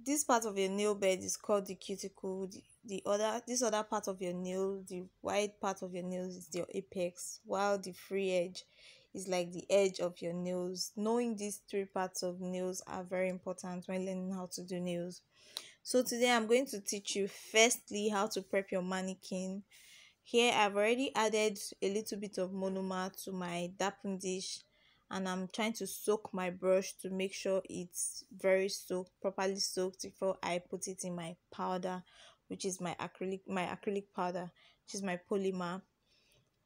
this part of your nail bed is called the cuticle. This other part of your nail, the wide part of your nails, is your apex, while the free edge is like the edge of your nails. Knowing these three parts of nails are very important when learning how to do nails. So today I'm going to teach you firstly how to prep your mannequin. Here I've already added a little bit of monomer to my dapping dish, and I'm trying to soak my brush to make sure it's very soaked, properly soaked, before I put it in my powder, which is my acrylic powder, which is my polymer.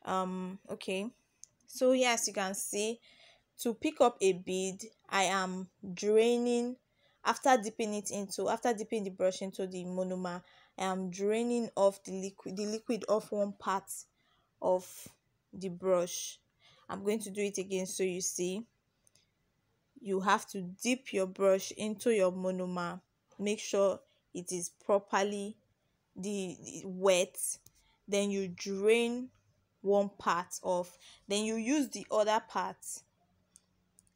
Okay. So here, as you can see, to pick up a bead, I am draining after dipping the brush into the monomer. I am draining off the liquid off one part of the brush. I'm going to do it again so you see. You have to dip your brush into your monomer. Make sure it is properly the wet. Then you drain one part off. Then you use the other part,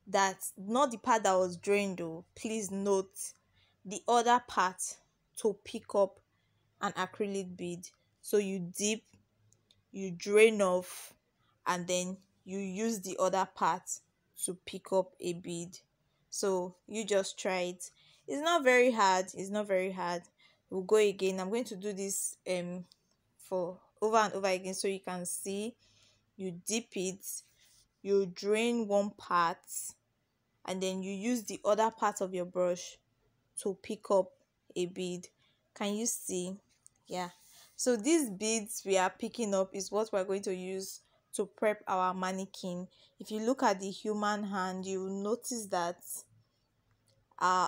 that's not the part that was drained though. Please note the other part, to pick up an acrylic bead. So you dip, you drain off, and then you use the other part to pick up a bead. So you just try it. It's not very hard. It's not very hard. We'll go again. I'm going to do this for over and over again so you can see. You dip it, you drain one part, and then you use the other part of your brush to pick up a bead. Can you see? Yeah. So these beads we are picking up is what we're going to use to prep our mannequin. If you look at the human hand, you will notice that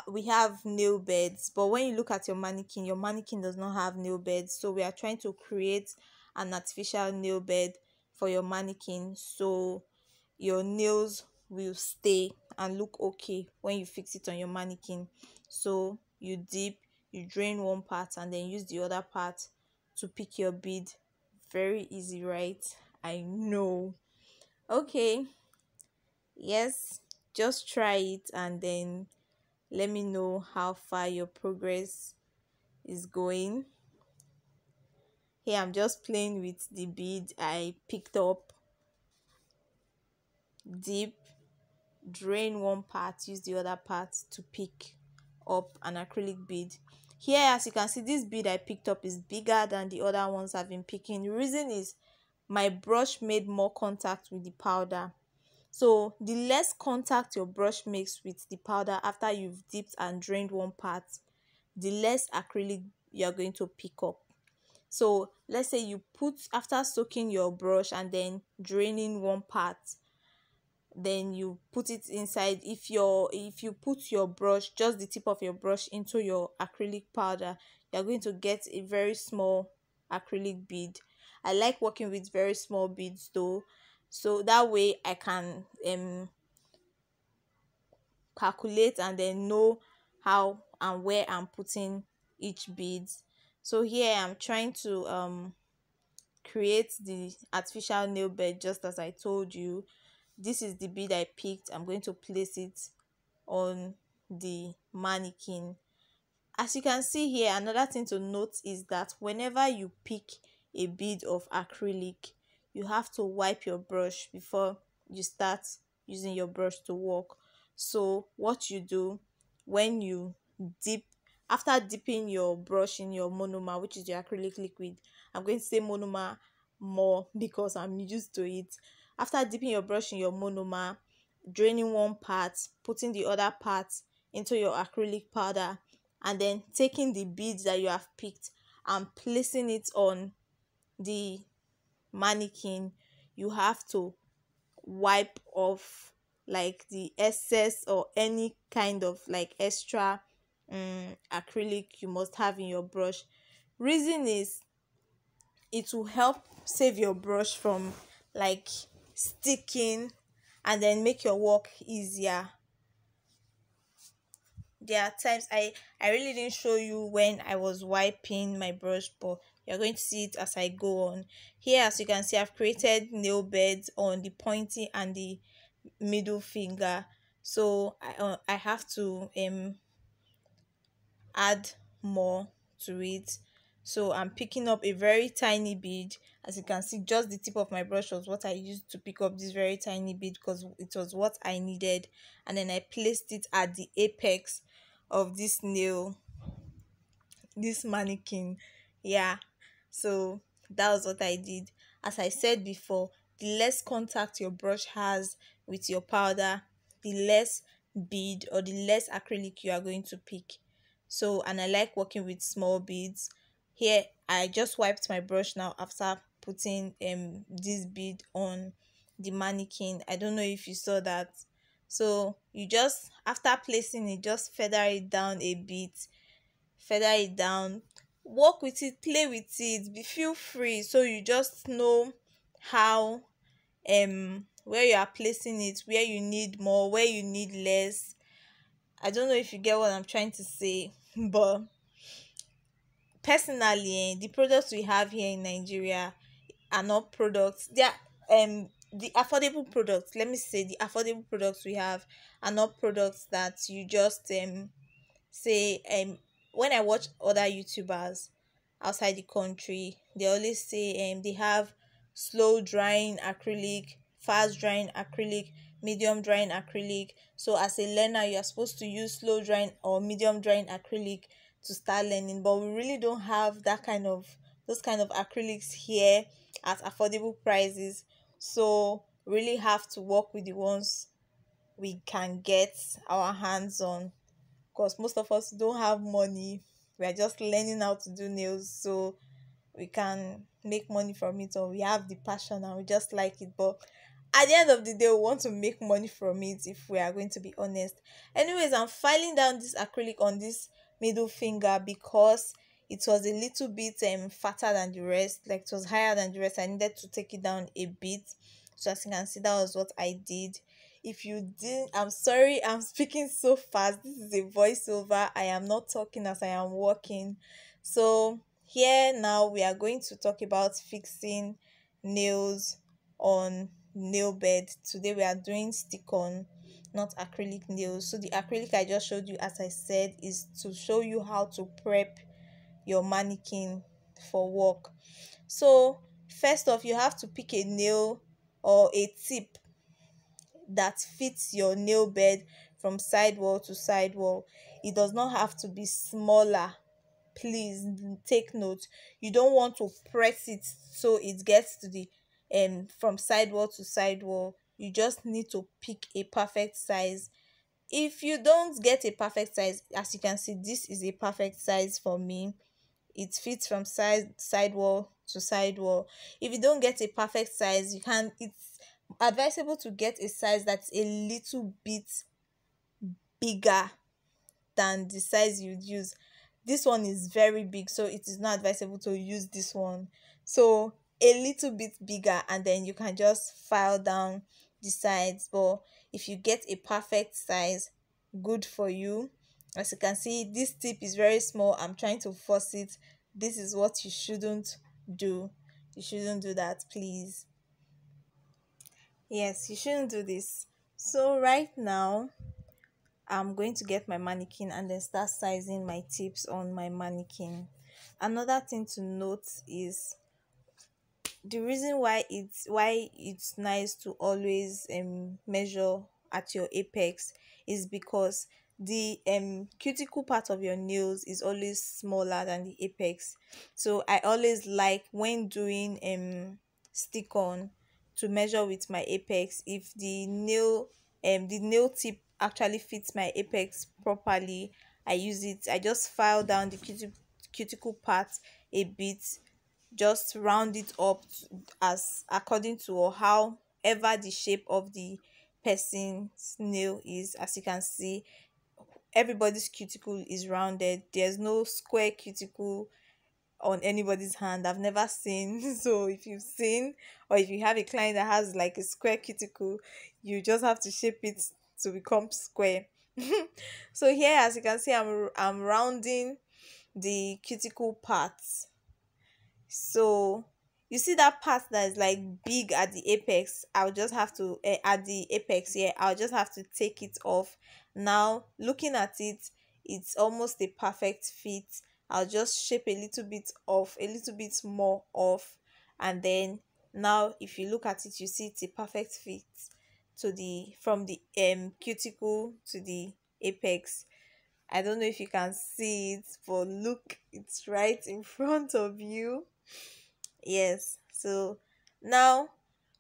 we have nail beds, but when you look at your mannequin does not have nail beds. So we are trying to create an artificial nail bed for your mannequin, so your nails will stay and look okay when you fix it on your mannequin. So you dip, you drain one part, and then use the other part to pick your bead. Very easy, right? I know. Okay, yes, just try it and then let me know how far your progress is going. Here I'm just playing with the bead I picked up. Dip, drain one part, use the other part to pick up an acrylic bead. Here, as you can see, this bead I picked up is bigger than the other ones I've been picking. The reason is my brush made more contact with the powder. So the less contact your brush makes with the powder after you've dipped and drained one part, the less acrylic you're going to pick up. So let's say you put, after soaking your brush and then draining one part, then you put it inside. If you put your brush, just the tip of your brush, into your acrylic powder, you're going to get a very small acrylic bead. I like working with very small beads though, so that way I can calculate and then know how and where I'm putting each bead. So here I'm trying to create the artificial nail bed just as I told you. This is the bead I picked. I'm going to place it on the mannequin. As you can see here, another thing to note is that whenever you pick a bead of acrylic, you have to wipe your brush before you start using your brush to work. So what you do when you dip, after dipping your brush in your monomer, which is your acrylic liquid, I'm going to say monomer more because I'm used to it. After dipping your brush in your monomer, draining one part, putting the other part into your acrylic powder, and then taking the beads that you have picked and placing it on the mannequin, you have to wipe off like the excess or any kind of like extra acrylic you must have in your brush. Reason is, it will help save your brush from like sticking and then make your work easier. There are times I really didn't show you when I was wiping my brush, but you're going to see it as I go on. Here, as you can see, I've created nail beds on the pointy and the middle finger. So I have to add more to it. So I'm picking up a very tiny bead. As you can see, just the tip of my brush was what I used to pick up this very tiny bead because it was what I needed. And then I placed it at the apex of this nail, this mannequin. Yeah, so that was what I did. As I said before, the less contact your brush has with your powder, the less bead or the less acrylic you are going to pick. So, and I like working with small beads. Here I just wiped my brush now after putting this bead on the mannequin. I don't know if you saw that. So you just, after placing it, just feather it down a bit, feather it down, work with it, play with it, be feel free, so you just know how where you are placing it, where you need more, where you need less. I don't know if you get what I'm trying to say, but personally, the products we have here in Nigeria are not products. They are the affordable products. Let me say the affordable products we have are not products that you just say when I watch other YouTubers outside the country, they always say they have slow drying acrylic, fast drying acrylic, medium drying acrylic. So as a learner, you are supposed to use slow drying or medium drying acrylic to start learning. But we really don't have that kind of those kind of acrylics here at affordable prices. So really have to work with the ones we can get our hands on, because most of us don't have money. We are just learning how to do nails, so we can make money from it, or we have the passion and we just like it. But at the end of the day, we want to make money from it, if we are going to be honest. Anyways, I'm filing down this acrylic on this middle finger because it was a little bit fatter than the rest, like it was higher than the rest. I needed to take it down a bit. So as you can see, that was what I did. If you didn't, I'm sorry, I'm speaking so fast. This is a voiceover. I am not talking as I am walking. So here now we are going to talk about fixing nails on nail bed. Today we are doing stick on, not acrylic nails. So the acrylic I just showed you, as I said, is to show you how to prep your mannequin for work. So first off, you have to pick a nail or a tip that fits your nail bed from sidewall to sidewall. It does not have to be smaller. Please take note. You don't want to press it so it gets to the from sidewall to sidewall. You just need to pick a perfect size. If you don't get a perfect size, as you can see, this is a perfect size for me. It fits from sidewall to sidewall. If you don't get a perfect size, you can, it's advisable to get a size that's a little bit bigger than the size you'd use. This one is very big, so it is not advisable to use this one. So a little bit bigger, and then you can just file down the sides. But if you get a perfect size, good for you. As you can see, this tip is very small. I'm trying to force it. This is what you shouldn't do. You shouldn't do that, please. Yes, you shouldn't do this. So right now, I'm going to get my mannequin and then start sizing my tips on my mannequin. Another thing to note is the reason why it's nice to always measure at your apex is because the cuticle part of your nails is always smaller than the apex. So I always like, when doing stick on, to measure with my apex. If the nail tip actually fits my apex properly, I use it. I just file down the cuticle part a bit, just round it up as according to, or however the shape of the person's nail is. As you can see, everybody's cuticle is rounded. There's no square cuticle on anybody's hand. I've never seen. So if you've seen, or if you have a client that has like a square cuticle, you just have to shape it to become square. So here, as you can see, I'm rounding the cuticle parts. So you see that part that is like big at the apex, I'll just have to at the apex here, I'll just have to take it off. Now looking at it, it's almost a perfect fit. I'll just shape a little bit off, a little bit more off, and then now if you look at it, you see it's a perfect fit to the from the cuticle to the apex. I don't know if you can see it, but look, it's right in front of you. Yes. So now,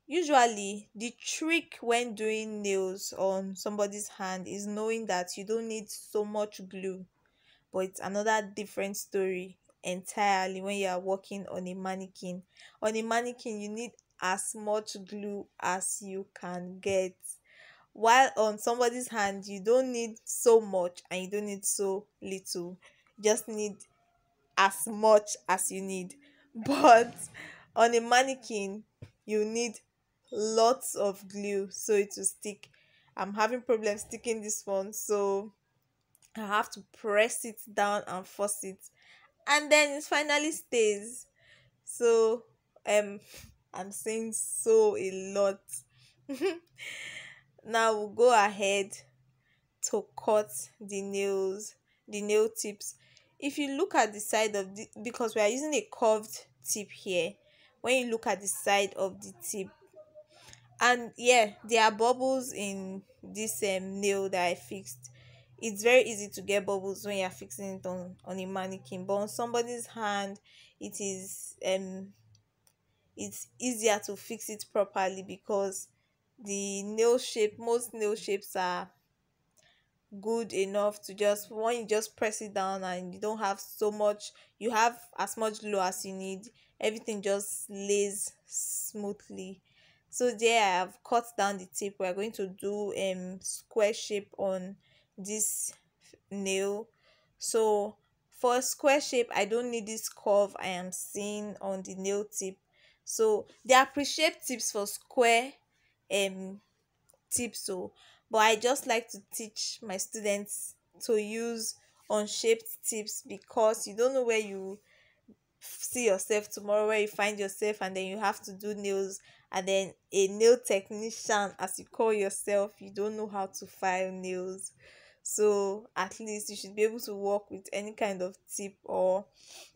usually the trick when doing nails on somebody's hand is knowing that you don't need so much glue, but it's another different story entirely when you are working on a mannequin. On a mannequin, you need as much glue as you can get. While on somebody's hand, you don't need so much and you don't need so little. You just need as much as you need. But on a mannequin, you need lots of glue so it will stick. I'm having problems sticking this one, so I have to press it down and force it, and then it finally stays. So um I'm saying so a lot. Now we'll go ahead to cut the nails, the nail tips. If you look at the side of the, because we are using a curved tip here, when you look at the side of the tip, and yeah, there are bubbles in this nail that I fixed. It's very easy to get bubbles when you're fixing it on a mannequin, but on somebody's hand, it is it's easier to fix it properly because the nail shape, most nail shapes are good enough to just, when you just press it down and you don't have so much, you have as much glue as you need, everything just lays smoothly. So there I have cut down the tip. We're going to do square shape on this nail. So for a square shape, I don't need this curve I am seeing on the nail tip. So there are pre-shaped tips for square um tips, so but I just like to teach my students to use unshaped tips because you don't know where you see yourself tomorrow, where you find yourself, and then you have to do nails, and then a nail technician as you call yourself, you don't know how to file nails. So at least you should be able to work with any kind of tip or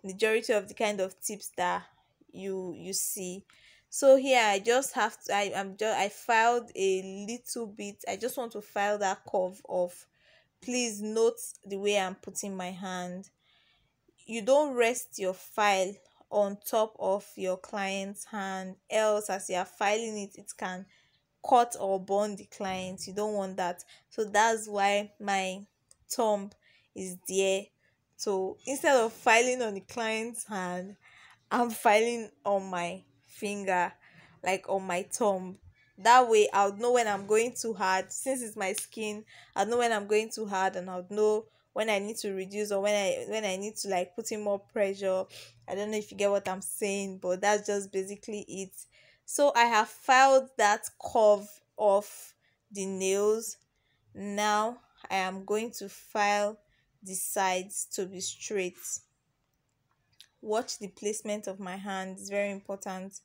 majority of the kind of tips that you see. So here I just have to, I filed a little bit. I just want to file that curve off. Please note the way I'm putting my hand. You don't rest your file on top of your client's hand, else as you are filing it, it can cut or burn the client. You don't want that. So that's why my thumb is there. So instead of filing on the client's hand, I'm filing on my finger, like on my thumb. That way I'll know when I'm going too hard. Since it's my skin, I'll know when I'm going too hard, and I'll know when I need to reduce, or when I need to like put in more pressure. I don't know if you get what I'm saying, but that's just basically it. So I have filed that curve of the nails. Now I am going to file the sides to be straight. Watch the placement of my hand, it's very important.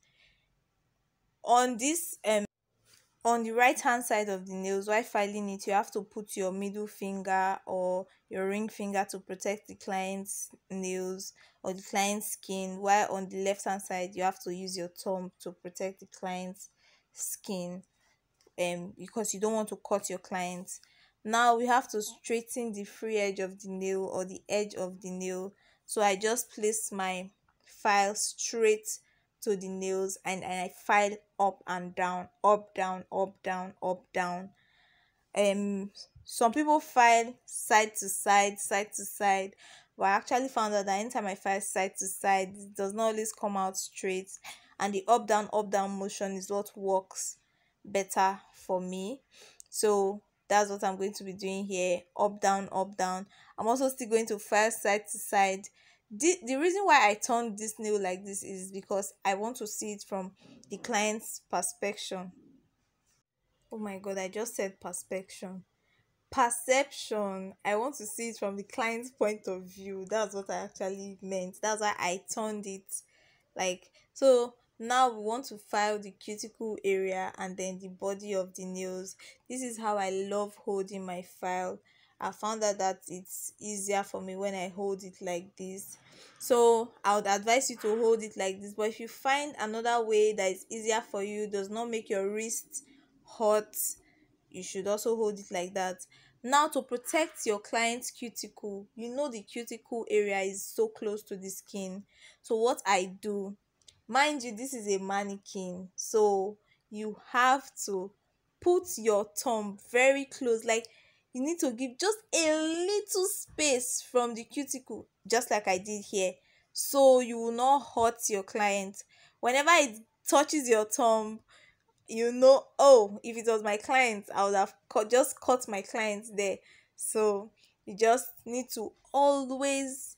On this on the right hand side of the nails, while filing it, you have to put your middle finger or your ring finger to protect the client's nails or the client's skin, while on the left hand side you have to use your thumb to protect the client's skin, because you don't want to cut your client. Now we have to straighten the free edge of the nail or the edge of the nail. So I just place my file straight to the nails, and I file up and down, up down, up down, up down. Some people file side to side, side to side, but I actually found out that anytime I file side to side, it does not always come out straight, and the up down motion is what works better for me. So that's what I'm going to be doing here, up down, up down. I'm also still going to file side to side. The reason why I turned this nail like this is because I want to see it from the client's perspective. Oh my god, I just said perspective. Perception. I want to see it from the client's point of view. That's what I actually meant. That's why I turned it like so. Now we want to file the cuticle area and then the body of the nails. This is how I love holding my file. I found out that it's easier for me when I hold it like this. So I would advise you to hold it like this. But if you find another way that is easier for you, does not make your wrist hot, you should also hold it like that. Now, to protect your client's cuticle, you know the cuticle area is so close to the skin. So what I do, mind you, this is a mannequin, so you have to put your thumb very close, like you need to give just a little space from the cuticle, just like I did here, so you will not hurt your client. Whenever it touches your thumb, you know, oh, if it was my client, I would have just cut my client there. So you just need to always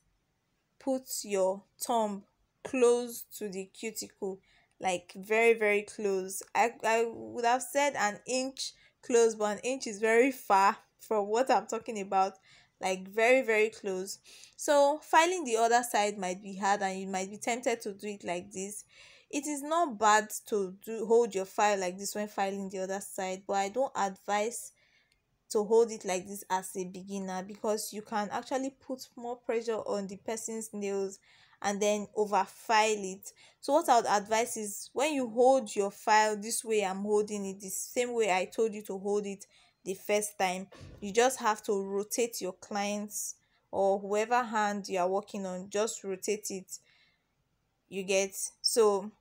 put your thumb close to the cuticle, like very very close. I would have said an inch close, but an inch is very far from what I'm talking about, like very very close. So filing the other side might be hard and you might be tempted to do it like this. It is not bad to hold your file like this when filing the other side, but I don't advise to hold it like this as a beginner, because you can actually put more pressure on the person's nails and then over file it. So what I would advise is, when you hold your file this way I'm holding it, the same way I told you to hold it the first time, you just have to rotate your clients or whoever hand you are working on, just rotate it, you get. So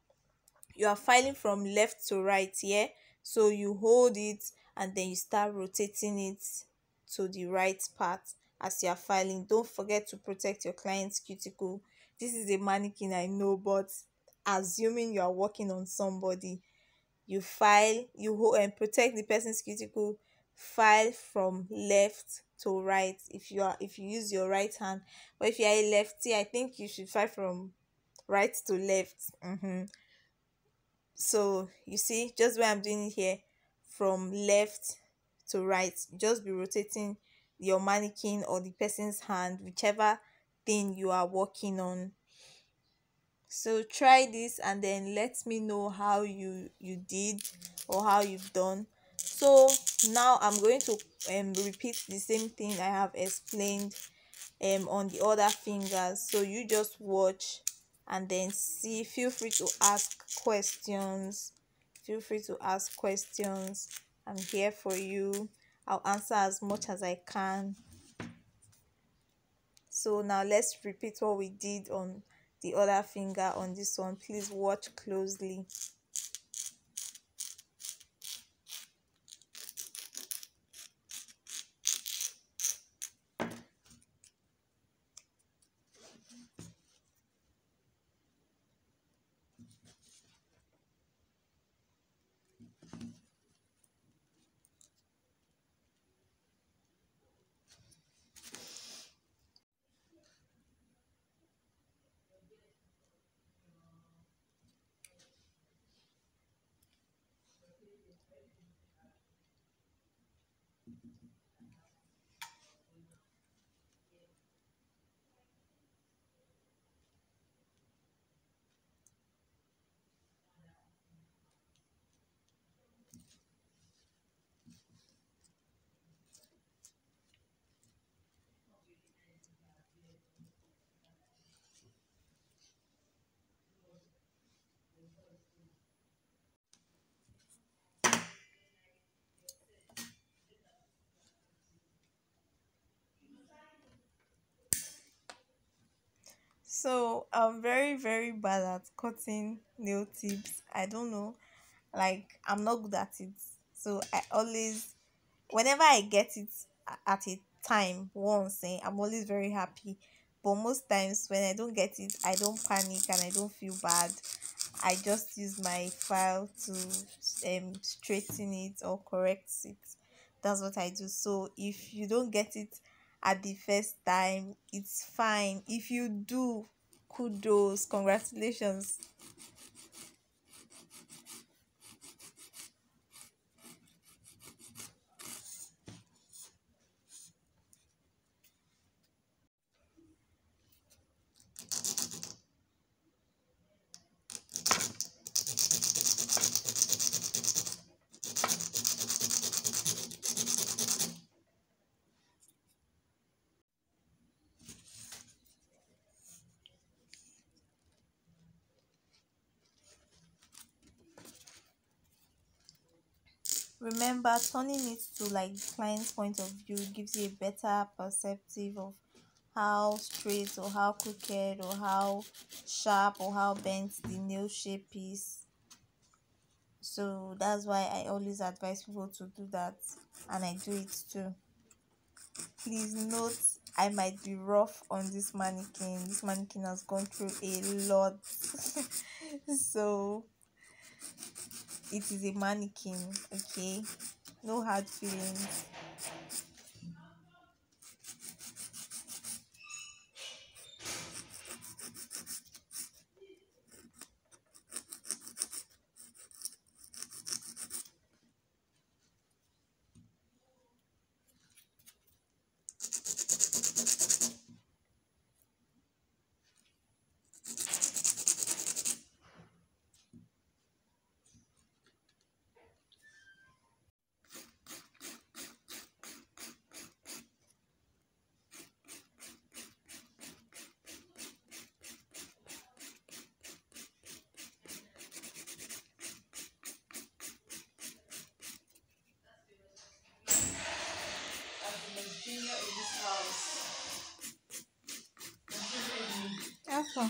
you are filing from left to right here, so you hold it and then you start rotating it to the right part as you are filing. Don't forget to protect your client's cuticle. This is a mannequin, I know, but assuming you are working on somebody, you file, you hold and protect the person's cuticle. File from left to right if you use your right hand, but if you are a lefty, I think you should file from right to left. So you see, just where I'm doing it here, from left to right, just be rotating your mannequin or the person's hand, whichever thing you are working on. So try this and then let me know how you did or how you've done. So now I'm going to repeat the same thing I have explained on the other fingers. So you just watch and then see. Feel free to ask questions. Feel free to ask questions. I'm here for you. I'll answer as much as I can. So now let's repeat what we did on the other finger on this one. Please watch closely. So I'm very very bad at cutting nail tips. I don't know, like I'm not good at it. So I always, whenever I get it at a time once, I'm always very happy. But most times when I don't get it, I don't panic and I don't feel bad. I just use my file to straighten it or correct it. That's what I do. So if you don't get it at the first time, it's fine. If you do, kudos, congratulations. Remember, turning it to like the client's point of view gives you a better perspective of how straight or how crooked or how sharp or how bent the nail shape is. So that's why I always advise people to do that, and I do it too. Please note, I might be rough on this mannequin. This mannequin has gone through a lot. So it is a mannequin, okay? No hard feelings. Careful.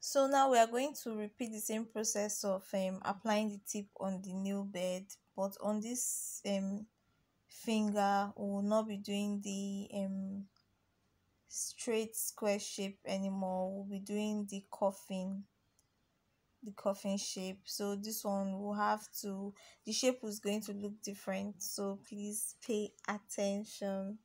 So now we are going to repeat the same process of applying the tip on the nail bed, but on this finger we will not be doing the straight square shape anymore. We'll be doing the coffin shape. So this one will have to, the shape is going to look different, so please pay attention.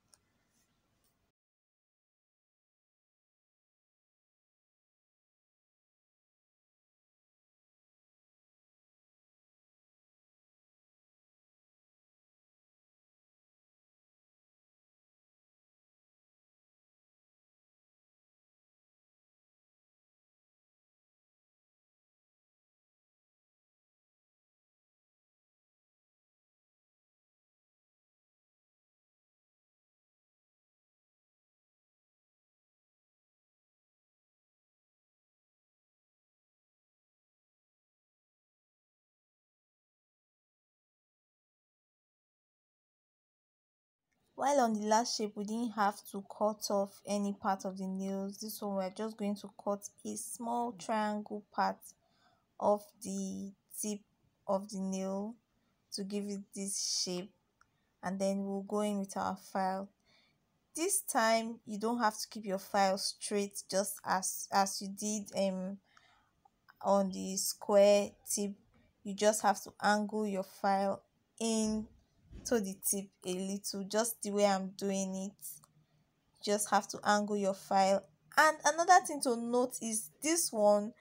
While on the last shape we didn't have to cut off any part of the nails, this one we're just going to cut a small triangle part of the tip of the nail to give it this shape, and then we'll go in with our file. This time you don't have to keep your file straight just as you did on the square tip. You just have to angle your file in to the tip a little, just the way I'm doing it. Just have to angle your file. And another thing to note is this one,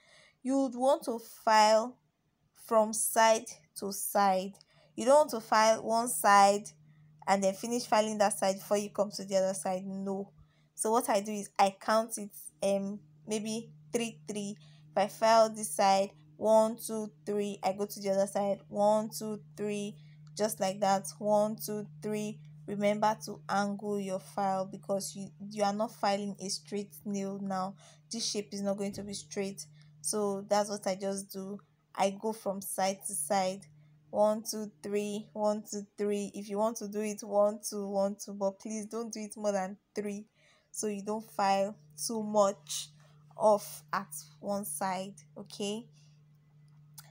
you would want to file from side to side. You don't want to file one side and then finish filing that side before you come to the other side. No. So what I do is I count it, maybe 3 3. If I file this side, 1 2 3, I go to the other side, 1 2 3, just like that, 1 2 3, remember to angle your file, because you are not filing a straight nail now. This shape is not going to be straight. So that's what I just do. I go from side to side. 1 2 3, 1 2 3. If you want to do it 1 2 1 2, but please don't do it more than three, so you don't file too much off at one side. Okay,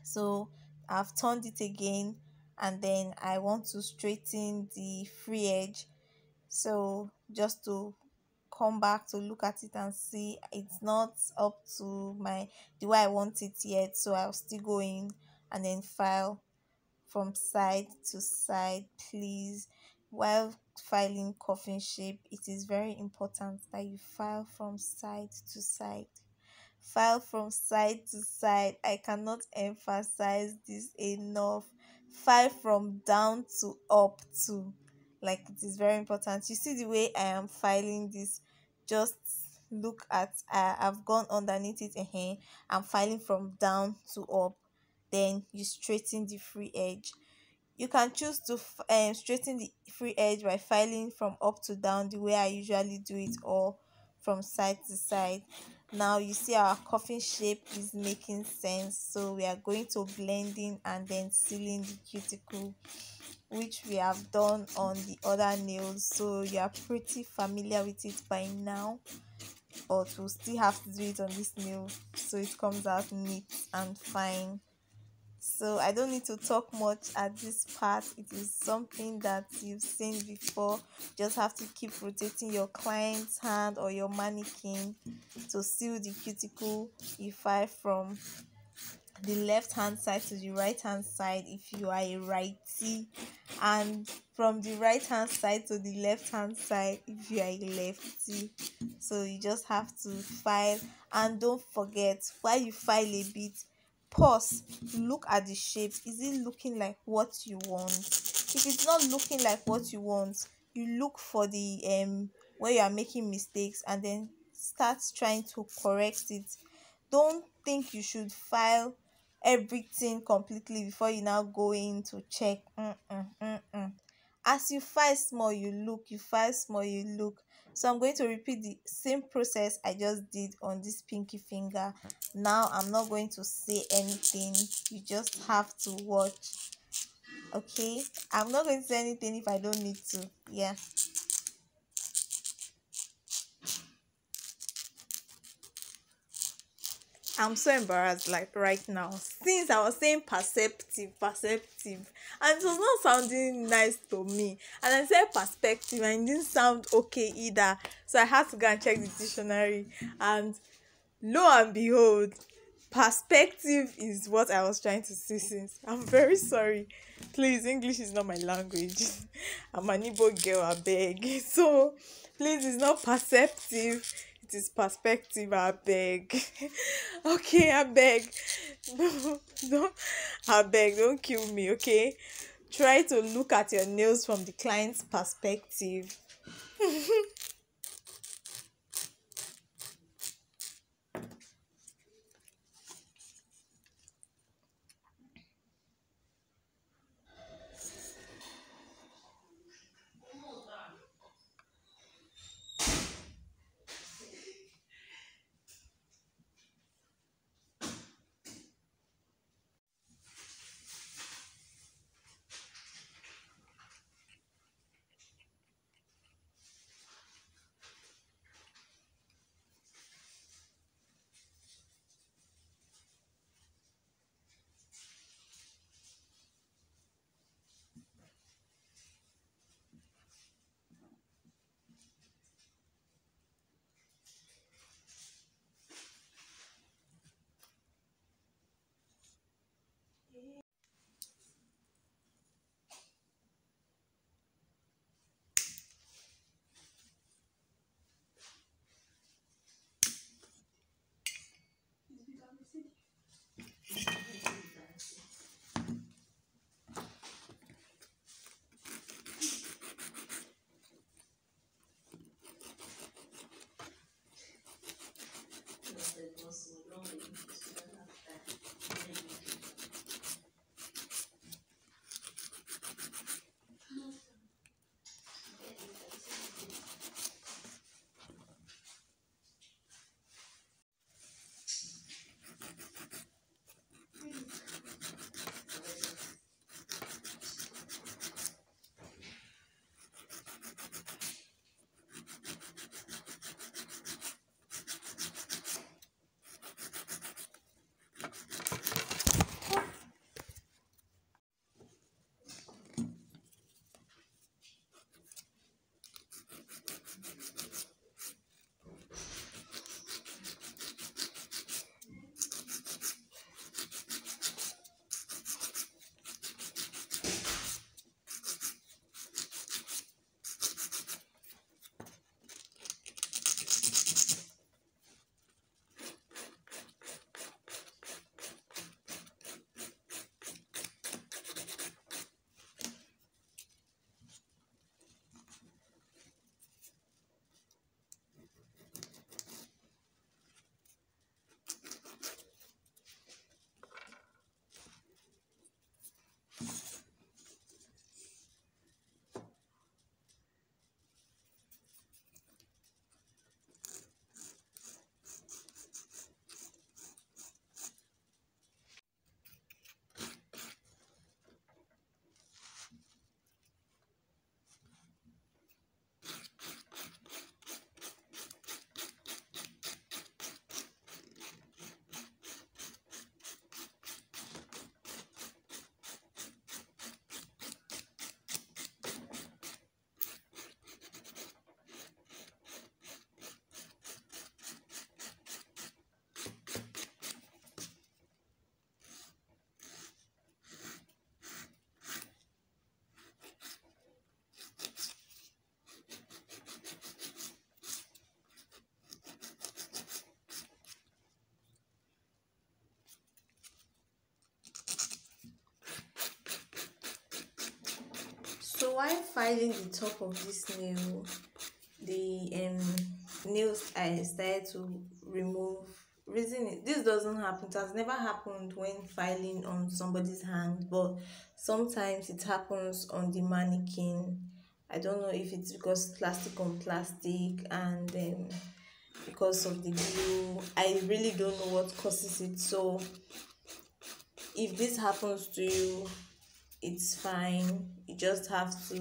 so I've turned it again, and then I want to straighten the free edge. So just to come back to look at it and see it's not up to my the way I want it yet, so I'll still go in and then file from side to side. Please, while filing coffin shape, it is very important that you file from side to side. File from side to side. I cannot emphasize this enough. File from down to up too. Like, it is very important. You see the way I am filing this? Just look at, I've gone underneath it. I'm filing from down to up. Then you straighten the free edge. You can choose to straighten the free edge by filing from up to down the way I usually do it, or from side to side. Now you see our coffin shape is making sense, so we are going to blending and then sealing the cuticle, which we have done on the other nails, so you are pretty familiar with it by now. But we'll still have to do it on this nail so it comes out neat and fine. So I don't need to talk much at this part. It is something that you've seen before. Just have to keep rotating your client's hand or your mannequin to seal the cuticle. You file from the left hand side to the right hand side if you are a righty, and from the right hand side to the left hand side if you are a lefty. So you just have to file, and don't forget, while you file a bit, pause, look at the shape. Is it looking like what you want? If it's not looking like what you want, you look for the where you are making mistakes, and then start trying to correct it. Don't think you should file everything completely before you now go in to check. As you file small, you look, you file small, you look. So I'm going to repeat the same process I just did on this pinky finger. Now I'm not going to say anything, you just have to watch. Okay, I'm not going to say anything if I don't need to. Yeah, I'm so embarrassed, like, right now, since I was saying perceptive, and it was not sounding nice to me, and I said perspective and it didn't sound okay either. So I had to go and check the dictionary, and lo and behold, perspective is what I was trying to say. Since I'm very sorry, please, English is not my language. I'm an Igbo girl, I beg. So please, it's not perceptive, it is perspective, I beg. Okay, I beg. Don't, I beg, don't kill me. Okay, try to look at your nails from the client's perspective. while filing the top of this nail, the nails I started to remove. Reason is this doesn't happen. It has never happened when filing on somebody's hand, but sometimes it happens on the mannequin. I don't know if it's because plastic on plastic and because of the glue. I really don't know what causes it. So if this happens to you, it's fine. You just have to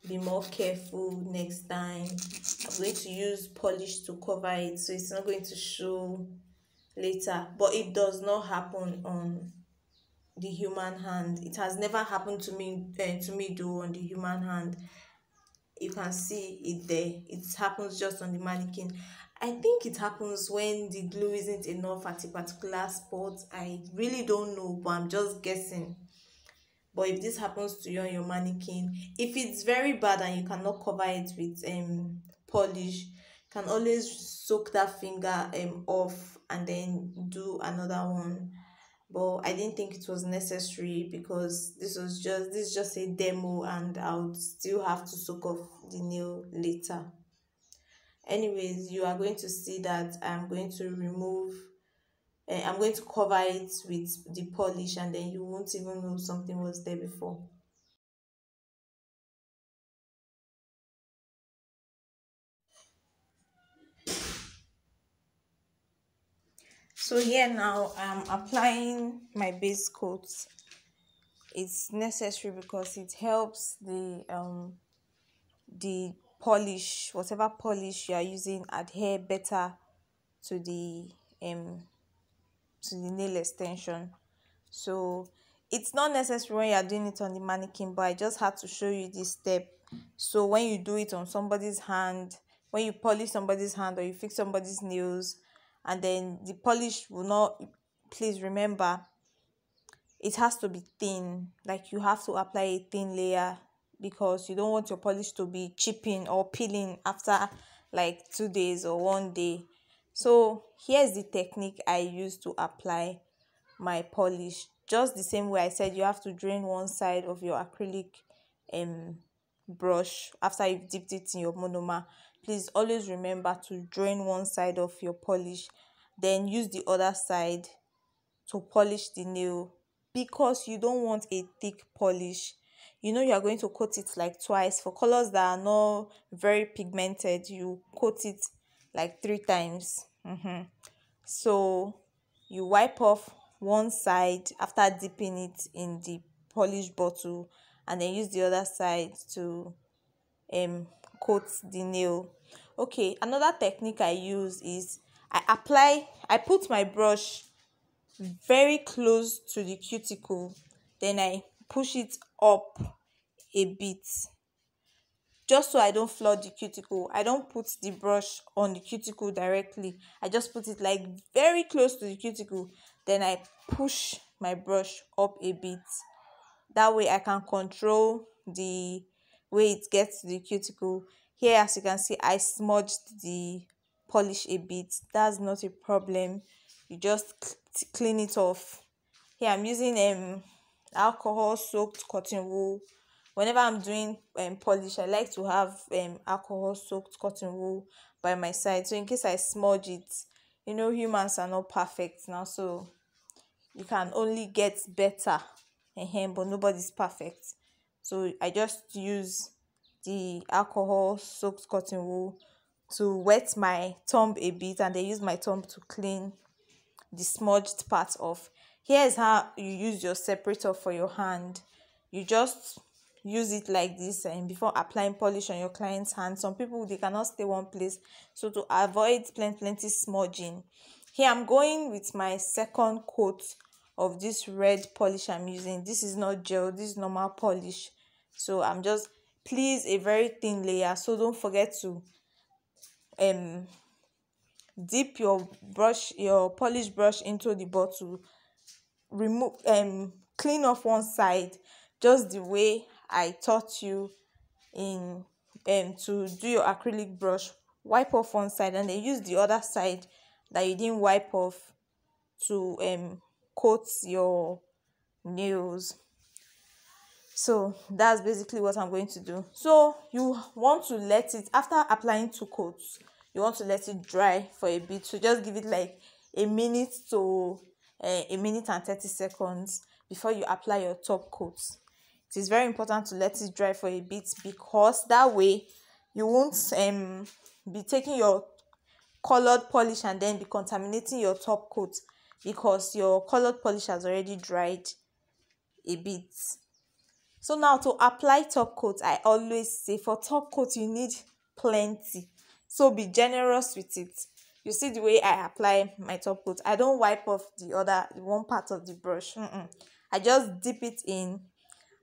be more careful next time. I'm going to use polish to cover it so it's not going to show later, but it does not happen on the human hand. It has never happened to me though. On the human hand, you can see it there. It happens just on the mannequin. I think it happens when the glue isn't enough at a particular spot. I really don't know, but I'm just guessing. But if this happens to you on your mannequin, if it's very bad and you cannot cover it with polish, you can always soak that finger off and then do another one. But I didn't think it was necessary because this is just a demo and I would still have to soak off the nail later. Anyways, you are going to see that I'm going to cover it with the polish and then you won't even know something was there before. So here now I'm applying my base coat. It's necessary because it helps the polish, whatever polish you are using, adhere better to um the nail extension. So it's not necessary when you are doing it on the mannequin, but I just had to show you this step. So when you do it on somebody's hand, when you polish somebody's hand or you fix somebody's nails, and then the polish will not, please remember, it has to be thin. Like you have to apply a thin layer because you don't want your polish to be chipping or peeling after like 2 days or one day. So here's the technique I use to apply my polish. Just the same way I said, you have to drain one side of your acrylic um brush after you've dipped it in your monomer. Please always remember to drain one side of your polish, then use the other side to polish the nail because you don't want a thick polish. You are going to coat it like twice. For colors that are not very pigmented, you coat it like 3 times. So you wipe off one side after dipping it in the polish bottle and then use the other side to um coat the nail. Okay, another technique I use is I put my brush very close to the cuticle, then I push it up a bit just so I don't flood the cuticle. I don't put the brush on the cuticle directly. I just put it like very close to the cuticle. Then I push my brush up a bit. That way I can control the way it gets to the cuticle. Here, as you can see, I smudged the polish a bit. That's not a problem. You just clean it off. Here I'm using alcohol soaked cotton wool. Whenever I'm doing polish, I like to have alcohol soaked cotton wool by my side. So in case I smudge it, humans are not perfect now, so you can only get better, but nobody's perfect. So I just use the alcohol soaked cotton wool to wet my thumb a bit and then use my thumb to clean the smudged part off. Here's how you use your separator for your hand. You just use it like this and before applying polish on your client's hand. Some people, they cannot stay one place, so to avoid plenty smudging, here I'm going with my second coat of this red polish I'm using. This is not gel, this is normal polish. So I'm just, please, a very thin layer, so don't forget to um dip your polish brush into the bottle, remove clean off one side just the way I taught you in to do your acrylic brush. Wipe off one side and then use the other side that you didn't wipe off to coat your nails. So that's basically what I'm going to do. So you want to let it, after applying two coats, you want to let it dry for a bit. So just give it like a minute to a minute and 30 seconds before you apply your top coat. It is very important to let it dry for a bit, because that way you won't be taking your colored polish and then be contaminating your top coat, because your colored polish has already dried a bit. So now to apply top coat, I always say for top coat you need plenty. So be generous with it. You see the way I apply my top coat. I don't wipe off the one part of the brush. I just dip it in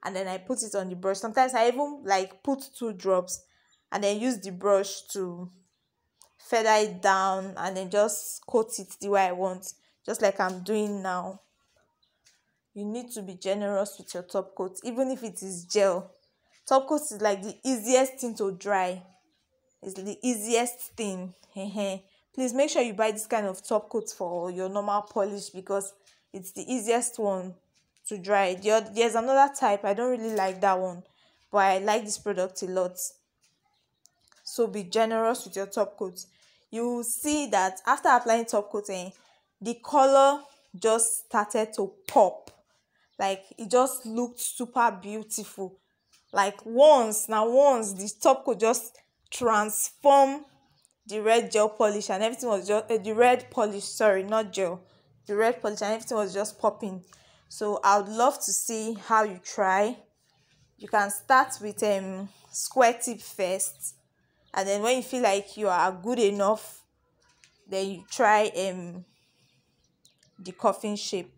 and then I put it on the brush. Sometimes I even like put two drops and then use the brush to feather it down and then just coat it the way I want, just like I'm doing now. You need to be generous with your top coat, even if it is gel. Top coat is like the easiest thing to dry. It's the easiest thing. Please make sure you buy this kind of top coat for your normal polish, because it's the easiest one to dry. There's another type, I don't really like that one, but I like this product a lot. So be generous with your top coat. You will see that after applying top coat, the color just started to pop. Like it just looked super beautiful. Like once the top coat just transform the red gel polish, and everything was just the red polish, sorry, not gel, the red polish, and everything was just popping. So I would love to see how you try. You can start with square tip first, and then when you feel like you are good enough, then you try the coffin shape.